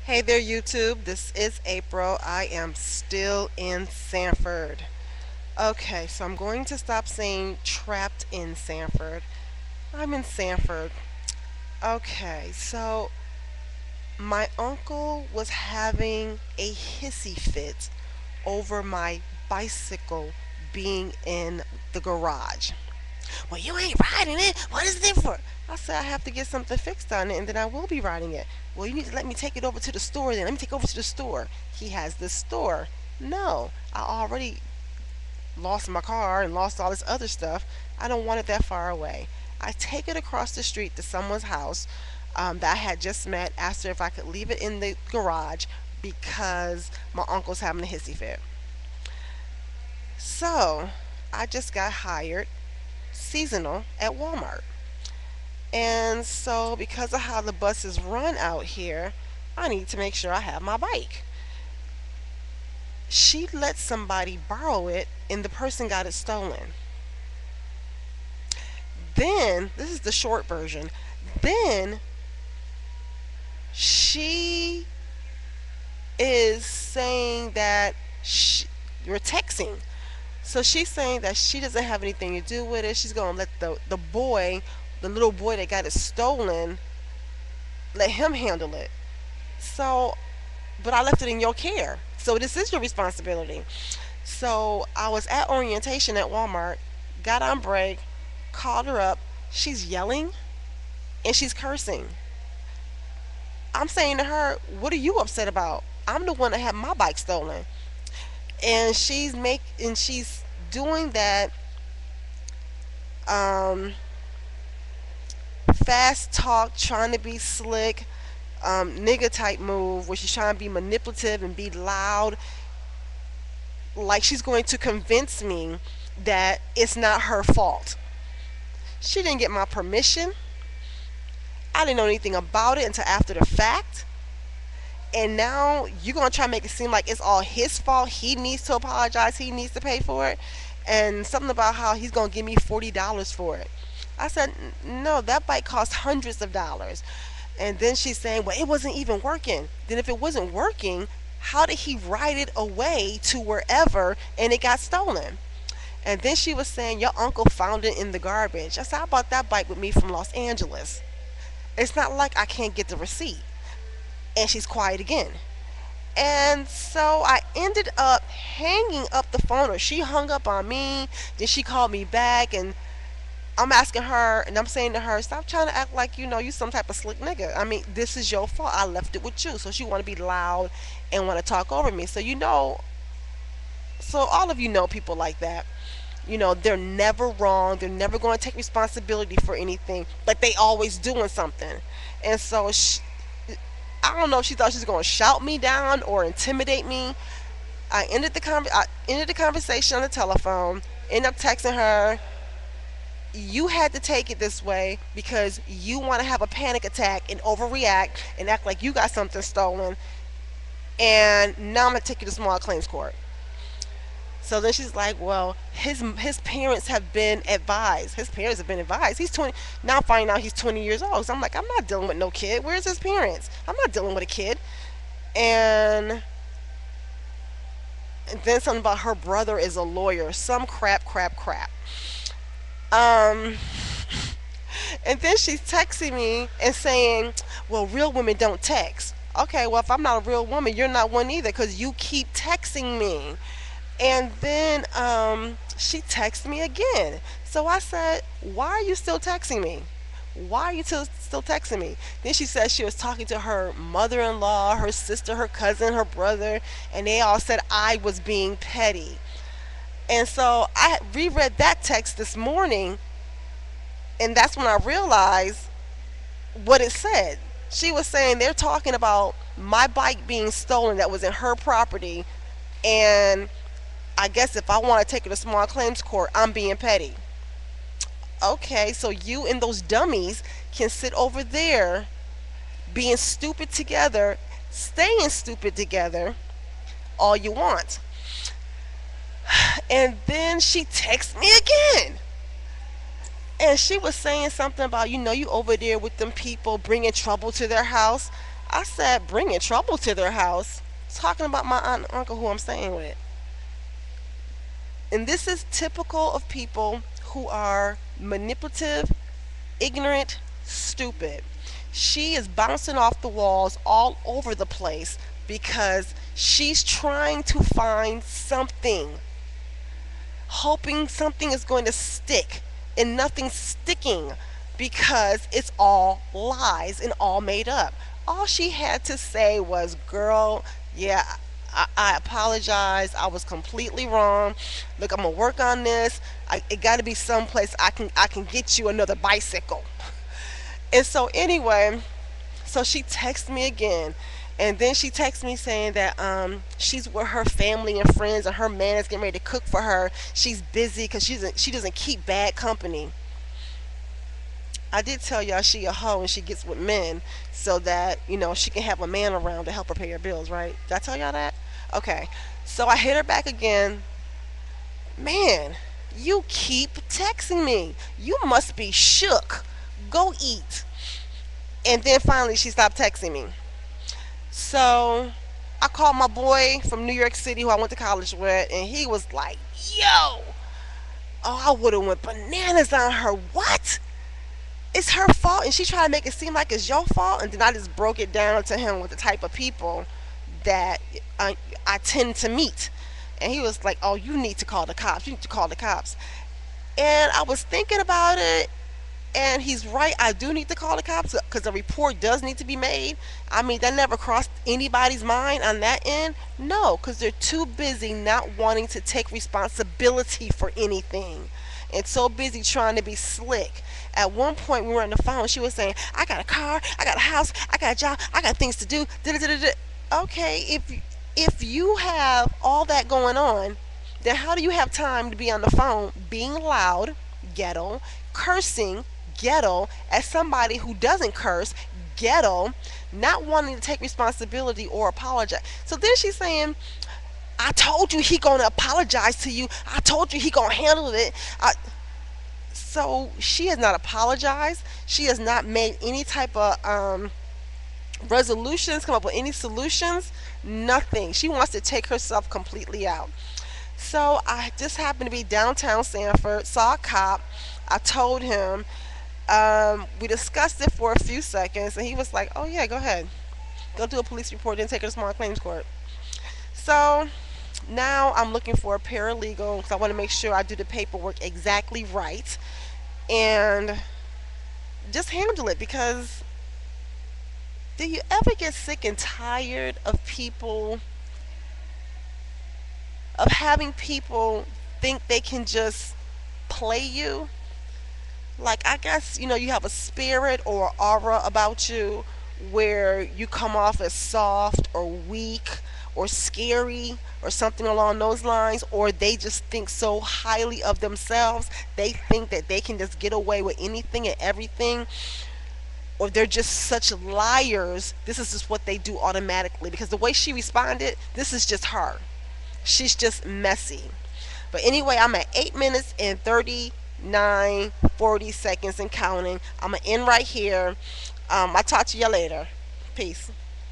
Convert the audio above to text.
Hey there, YouTube. This is April. I am still in Sanford. Okay, so I'm going to stop saying trapped in Sanford. I'm in Sanford. Okay, so my uncle was having a hissy fit over my bicycle being in the garage. Well, you ain't riding it. What is it for? I said I have to get something fixed on it and then I will be riding it. Well, you need to let me take it over to the store then. Let me take it over to the store. He has this store. No, I already lost my car and lost all this other stuff. I don't want it that far away. I take it across the street to someone's house that I had just met, asked her if I could leave it in the garage because my uncle's having a hissy fit. So I just got hired seasonal at Walmart. And so, because of how the buses run out here, I need to make sure I have my bike. She let somebody borrow it, and the person got it stolen. Then, this is the short version. Then, she is saying that we're texting. So she's saying that she doesn't have anything to do with it. She's going to let the boy, the little boy that got it stolen, let him handle it. So, but I left it in your care. So this is your responsibility. So I was at orientation at Walmart, got on break, called her up. She's yelling and she's cursing. I'm saying to her, "What are you upset about? I'm the one that had my bike stolen." And she's doing that um, fast talk, trying to be slick, nigga type move where she's trying to be manipulative and be loud, like she's going to convince me that it's not her fault. She didn't get my permission. I didn't know anything about it until after the fact. And now you're going to try to make it seem like it's all his fault. He needs to apologize. He needs to pay for it. And something about how he's going to give me $40 for it. I said, no, that bike cost hundreds of dollars. And then she's saying, well, it wasn't even working. Then if it wasn't working, how did he ride it away to wherever and it got stolen? And then she was saying, your uncle found it in the garbage. I said, I bought that bike with me from Los Angeles. It's not like I can't get the receipt. And she's quiet again. And so I ended up hanging up the phone, or she hung up on me. Then she called me back, and I'm asking her, and I'm saying to her, stop trying to act like you some type of slick nigga. I mean, this is your fault. I left it with you. So she want to be loud and want to talk over me. So all of you know people like that. They're never wrong. They're never going to take responsibility for anything, but they always doing something. And so I don't know if she thought she was going to shout me down or intimidate me. I ended the conversation on the telephone. Ended up texting her. You had to take it this way because you want to have a panic attack and overreact and act like you got something stolen. And now I'm gonna take you to small claims court. So then she's like, well, his parents have been advised. His parents have been advised. He's 20. Now I'm finding out he's 20 years old. So I'm like, I'm not dealing with no kid. Where's his parents? I'm not dealing with a kid. And, and then something about her brother is a lawyer. Some crap. Um, and then she's texting me and saying, well, real women don't text. Okay, well, if I'm not a real woman, you're not one either because you keep texting me. And then she texted me again. So I said, why are you still texting me? Why are you still texting me? Then she said she was talking to her mother-in-law, her sister, her cousin, her brother, and they all said I was being petty. And so I reread that text this morning, and that's when I realized what it said. She was saying they're talking about my bike being stolen that was in her property, and I guess if I want to take it to small claims court, I'm being petty. Okay, so you and those dummies can sit over there being stupid together, staying stupid together all you want. And then she texts me again. And she was saying something about, you over there with them people bringing trouble to their house. I said, bringing trouble to their house. Talking about my aunt and uncle who I'm staying with. And this is typical of people who are manipulative, ignorant, stupid. She is bouncing off the walls all over the place because she's trying to find something, hoping something is going to stick, and nothing's sticking because it's all lies and all made up. All she had to say was, "Girl, yeah, I apologize. I was completely wrong. Look, I'm gonna work on this. It got to be someplace I can get you another bicycle." And so anyway, so she texts me again. And then she texts me saying that she's with her family and friends, and her man is getting ready to cook for her. She's busy because she doesn't keep bad company. I did tell y'all she a hoe and she gets with men so that she can have a man around to help her pay her bills, right? Did I tell y'all that? Okay. So I hit her back again. Man, you keep texting me. You must be shook. Go eat. And then finally she stopped texting me. So I called my boy from New York City who I went to college with, and he was like, "Yo, oh, I would have went bananas on her. What? It's her fault?" And she tried to make it seem like it's your fault. And then I just broke it down to him with the type of people that I tend to meet. And he was like, "Oh, you need to call the cops. You need to call the cops." And I was thinking about it, and he's right. I do need to call the cops because a report does need to be made. I mean, that never crossed anybody's mind on that end. No, because they're too busy not wanting to take responsibility for anything and so busy trying to be slick. At one point, we were on the phone. She was saying, "I got a car, I got a house, I got a job, I got things to do." Da-da-da-da-da. Okay, if you have all that going on, then how do you have time to be on the phone being loud, ghetto, cursing, ghetto, as somebody who doesn't curse, ghetto, not wanting to take responsibility or apologize? So then she's saying, "I told you he gonna apologize to you. I told you he gonna handle it." So she has not apologized. She has not made any type of resolutions, come up with any solutions, nothing. She wants to take herself completely out. So I just happened to be downtown Sanford, saw a cop. I told him, we discussed it for a few seconds, and he was like, "Oh yeah, go ahead, go do a police report, then take her to small claims court." So now I'm looking for a paralegal because I want to make sure I do the paperwork exactly right and just handle it. Because do you ever get sick and tired of people, of having people think they can just play you? Like, I guess, you have a spirit or aura about you where you come off as soft or weak or scary or something along those lines, or they just think so highly of themselves. They think that they can just get away with anything and everything, or they're just such liars. This is just what they do automatically because the way she responded, this is just her. She's just messy. But anyway, I'm at 8 minutes and 39, 40 seconds and counting. I'm going to end right here. I'll talk to you later. Peace.